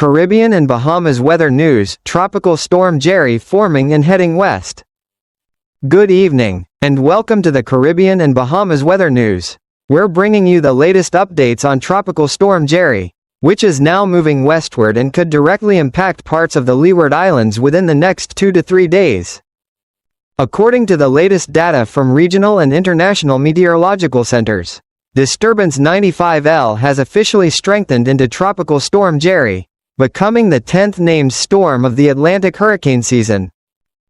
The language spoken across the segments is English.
Caribbean and Bahamas weather news: Tropical Storm Jerry forming and heading west. Good evening, and welcome to the Caribbean and Bahamas weather news. We're bringing you the latest updates on Tropical Storm Jerry, which is now moving westward and could directly impact parts of the Leeward Islands within the next 2 to 3 days. According to the latest data from regional and international meteorological centers, Disturbance 95L has officially strengthened into Tropical Storm Jerry, becoming the 10th named storm of the Atlantic hurricane season.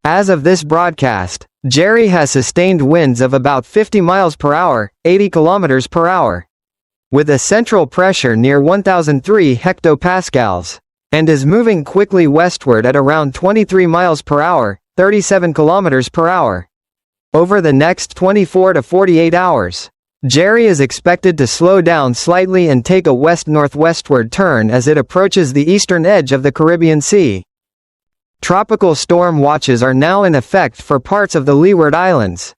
As of this broadcast, Jerry has sustained winds of about 50 miles per hour, 80 kilometers per hour, with a central pressure near 1003 hectopascals, and is moving quickly westward at around 23 miles per hour, 37 kilometers per hour. Over the next 24 to 48 hours, Jerry is expected to slow down slightly and take a west-northwestward turn as it approaches the eastern edge of the Caribbean Sea. Tropical storm watches are now in effect for parts of the Leeward Islands,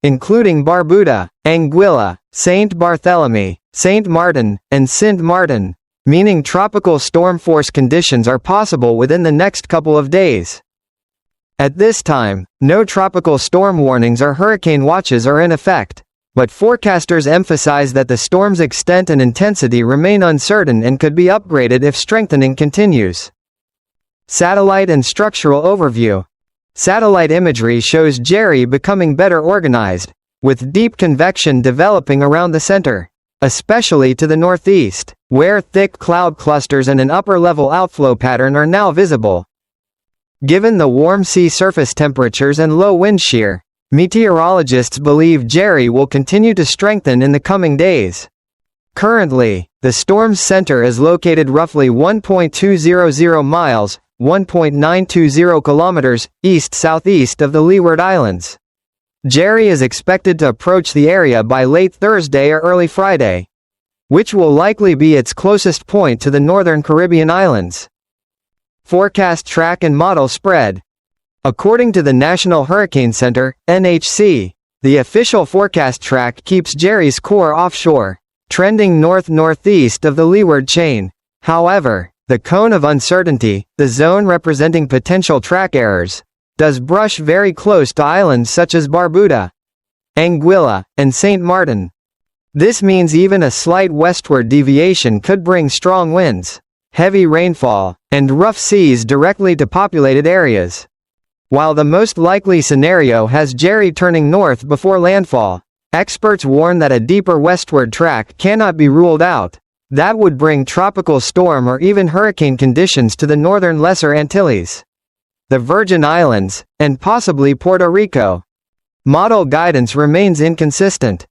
including Barbuda, Anguilla, Saint Barthélemy, Saint Martin, and Sint Maarten, meaning tropical storm force conditions are possible within the next couple of days. At this time, no tropical storm warnings or hurricane watches are in effect, but forecasters emphasize that the storm's extent and intensity remain uncertain and could be upgraded if strengthening continues. Satellite and structural overview. Satellite imagery shows Jerry becoming better organized, with deep convection developing around the center, especially to the northeast, where thick cloud clusters and an upper-level outflow pattern are now visible. Given the warm sea surface temperatures and low wind shear, meteorologists believe Jerry will continue to strengthen in the coming days. Currently, the storm's center is located roughly 1.200 miles, 1.920 kilometers, east-southeast of the Leeward Islands. Jerry is expected to approach the area by late Thursday or early Friday, which will likely be its closest point to the northern Caribbean islands. Forecast track and model spread. According to the National Hurricane Center, NHC, the official forecast track keeps Jerry's core offshore, trending north-northeast of the leeward chain. However, the cone of uncertainty, the zone representing potential track errors, does brush very close to islands such as Barbuda, Anguilla, and Saint Martin. This means even a slight westward deviation could bring strong winds, heavy rainfall, and rough seas directly to populated areas. While the most likely scenario has Jerry turning north before landfall, experts warn that a deeper westward track cannot be ruled out. That would bring tropical storm or even hurricane conditions to the northern Lesser Antilles, the Virgin Islands, and possibly Puerto Rico. Model guidance remains inconsistent.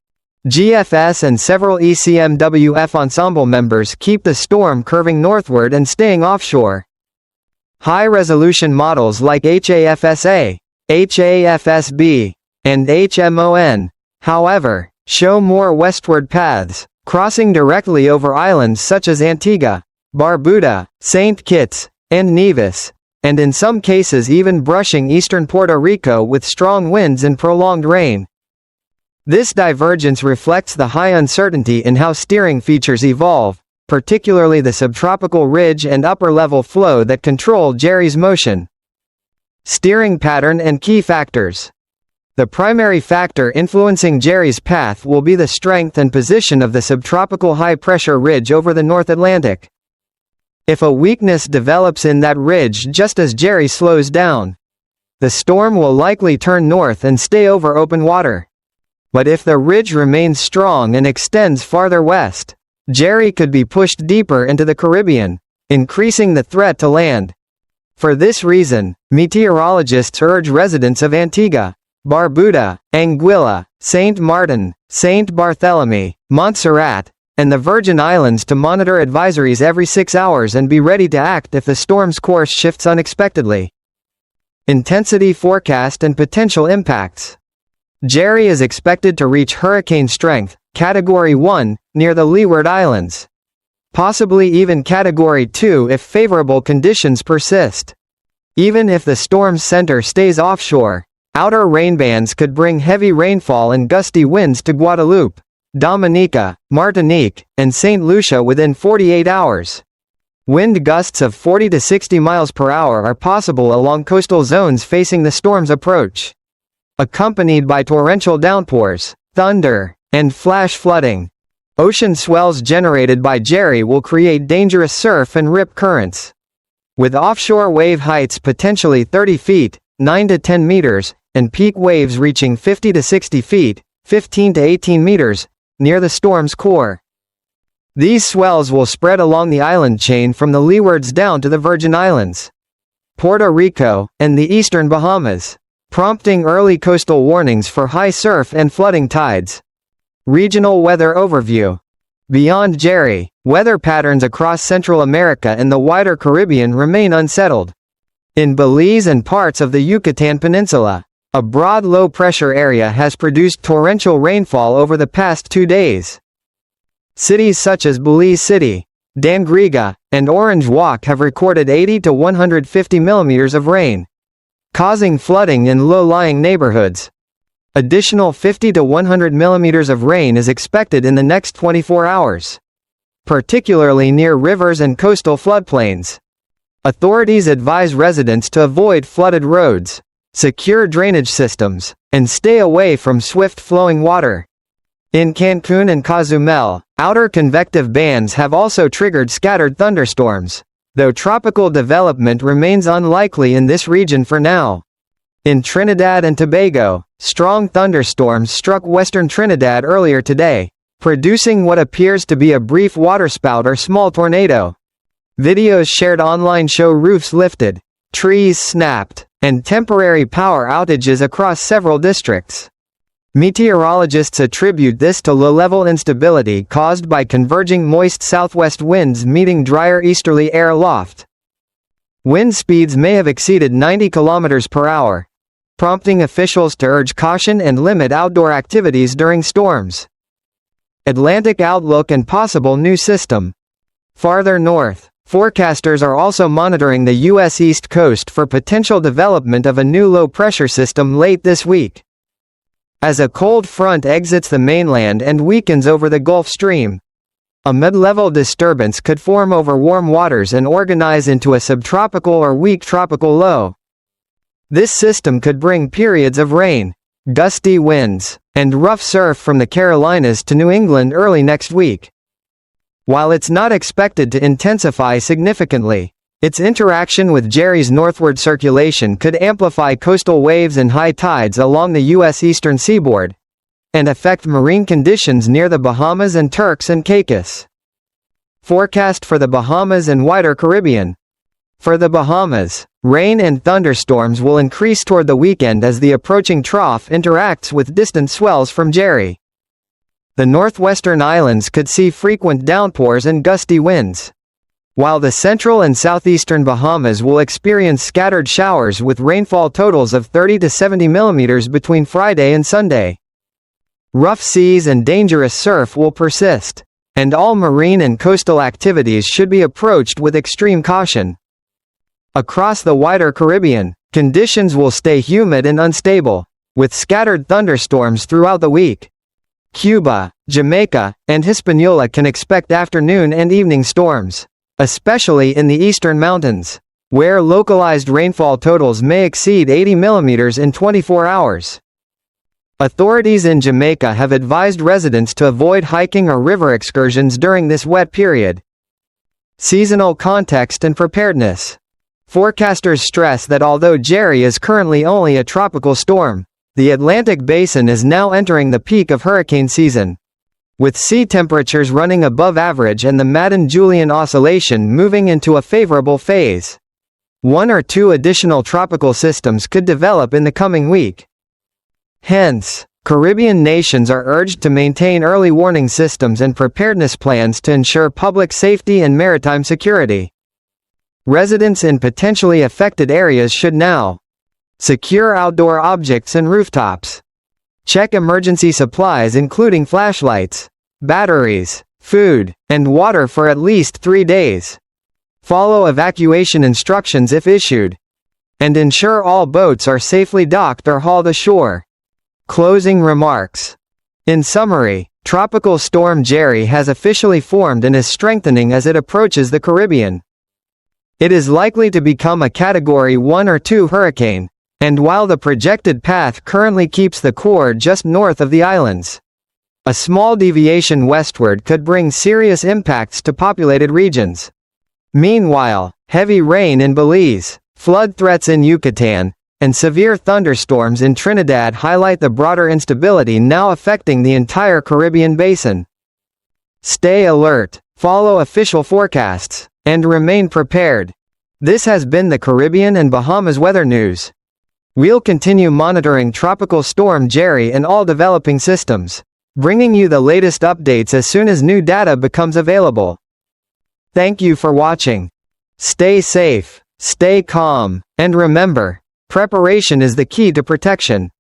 GFS and several ECMWF ensemble members keep the storm curving northward and staying offshore. High-resolution models like HAFSA, HAFSB, and HMON, however, show more westward paths, crossing directly over islands such as Antigua, Barbuda, St. Kitts, and Nevis, and in some cases even brushing eastern Puerto Rico with strong winds and prolonged rain. This divergence reflects the high uncertainty in how steering features evolve, particularly the subtropical ridge and upper-level flow that control Jerry's motion. Steering pattern and key factors. The primary factor influencing Jerry's path will be the strength and position of the subtropical high-pressure ridge over the North Atlantic. If a weakness develops in that ridge just as Jerry slows down, the storm will likely turn north and stay over open water. But if the ridge remains strong and extends farther west, Jerry could be pushed deeper into the Caribbean, increasing the threat to land. For this reason, meteorologists urge residents of Antigua, Barbuda, Anguilla, Saint Martin, Saint Barthélemy, Montserrat, and the Virgin Islands to monitor advisories every 6 hours and be ready to act if the storm's course shifts unexpectedly. Intensity forecast and potential impacts. Jerry is expected to reach hurricane strength, Category 1, near the Leeward Islands. Possibly even Category 2 if favorable conditions persist. Even if the storm's center stays offshore, outer rainbands could bring heavy rainfall and gusty winds to Guadeloupe, Dominica, Martinique, and St. Lucia within 48 hours. Wind gusts of 40 to 60 miles per hour are possible along coastal zones facing the storm's approach, accompanied by torrential downpours, thunder, and flash flooding. Ocean swells generated by Jerry will create dangerous surf and rip currents, with offshore wave heights potentially 30 feet, 9 to 10 meters, and peak waves reaching 50 to 60 feet, 15 to 18 meters, near the storm's core. These swells will spread along the island chain from the leewards down to the Virgin Islands, Puerto Rico, and the eastern Bahamas, prompting early coastal warnings for high surf and flooding tides. Regional weather overview. Beyond Jerry, weather patterns across Central America and the wider Caribbean remain unsettled. In Belize and parts of the Yucatan Peninsula, a broad low-pressure area has produced torrential rainfall over the past 2 days. Cities such as Belize City, Dangriga, and Orange Walk have recorded 80 to 150 millimeters of rain, causing flooding in low-lying neighborhoods. Additional 50 to 100 millimeters of rain is expected in the next 24 hours, particularly near rivers and coastal floodplains. Authorities advise residents to avoid flooded roads, secure drainage systems, and stay away from swift-flowing water. In Cancun and Cozumel, outer convective bands have also triggered scattered thunderstorms, though tropical development remains unlikely in this region for now. In Trinidad and Tobago, strong thunderstorms struck western Trinidad earlier today, producing what appears to be a brief waterspout or small tornado. Videos shared online show roofs lifted, trees snapped, and temporary power outages across several districts. Meteorologists attribute this to low-level instability caused by converging moist southwest winds meeting drier easterly air aloft. Wind speeds may have exceeded 90 km per hour, prompting officials to urge caution and limit outdoor activities during storms. Atlantic outlook and possible new system. Farther north, forecasters are also monitoring the U.S. East Coast for potential development of a new low-pressure system late this week. As a cold front exits the mainland and weakens over the Gulf Stream, a mid-level disturbance could form over warm waters and organize into a subtropical or weak tropical low. This system could bring periods of rain, gusty winds, and rough surf from the Carolinas to New England early next week. While it's not expected to intensify significantly, its interaction with Jerry's northward circulation could amplify coastal waves and high tides along the U.S. eastern seaboard, and affect marine conditions near the Bahamas and Turks and Caicos. Forecast for the Bahamas and wider Caribbean. For the Bahamas, rain and thunderstorms will increase toward the weekend as the approaching trough interacts with distant swells from Jerry. The northwestern islands could see frequent downpours and gusty winds, while the central and southeastern Bahamas will experience scattered showers with rainfall totals of 30 to 70 millimeters between Friday and Sunday. Rough seas and dangerous surf will persist, and all marine and coastal activities should be approached with extreme caution. Across the wider Caribbean, conditions will stay humid and unstable, with scattered thunderstorms throughout the week. Cuba, Jamaica, and Hispaniola can expect afternoon and evening storms, especially in the eastern mountains, where localized rainfall totals may exceed 80 millimeters in 24 hours. Authorities in Jamaica have advised residents to avoid hiking or river excursions during this wet period. Seasonal context and preparedness. Forecasters stress that although Jerry is currently only a tropical storm, the Atlantic Basin is now entering the peak of hurricane season, with sea temperatures running above average and the Madden-Julian Oscillation moving into a favorable phase. 1 or 2 additional tropical systems could develop in the coming week. Hence, Caribbean nations are urged to maintain early warning systems and preparedness plans to ensure public safety and maritime security. Residents in potentially affected areas should now secure outdoor objects and rooftops. Check emergency supplies including flashlights, batteries, food, and water for at least 3 days. Follow evacuation instructions if issued, and ensure all boats are safely docked or hauled ashore. Closing remarks. In summary, Tropical Storm Jerry has officially formed and is strengthening as it approaches the Caribbean. It is likely to become a Category 1 or 2 hurricane, and while the projected path currently keeps the core just north of the islands, a small deviation westward could bring serious impacts to populated regions. Meanwhile, heavy rain in Belize, flood threats in Yucatan, and severe thunderstorms in Trinidad highlight the broader instability now affecting the entire Caribbean basin. Stay alert, follow official forecasts, and remain prepared. This has been the Caribbean and Bahamas weather news. We'll continue monitoring Tropical Storm Jerry and all developing systems, bringing you the latest updates as soon as new data becomes available. Thank you for watching. Stay safe, stay calm, and remember, preparation is the key to protection.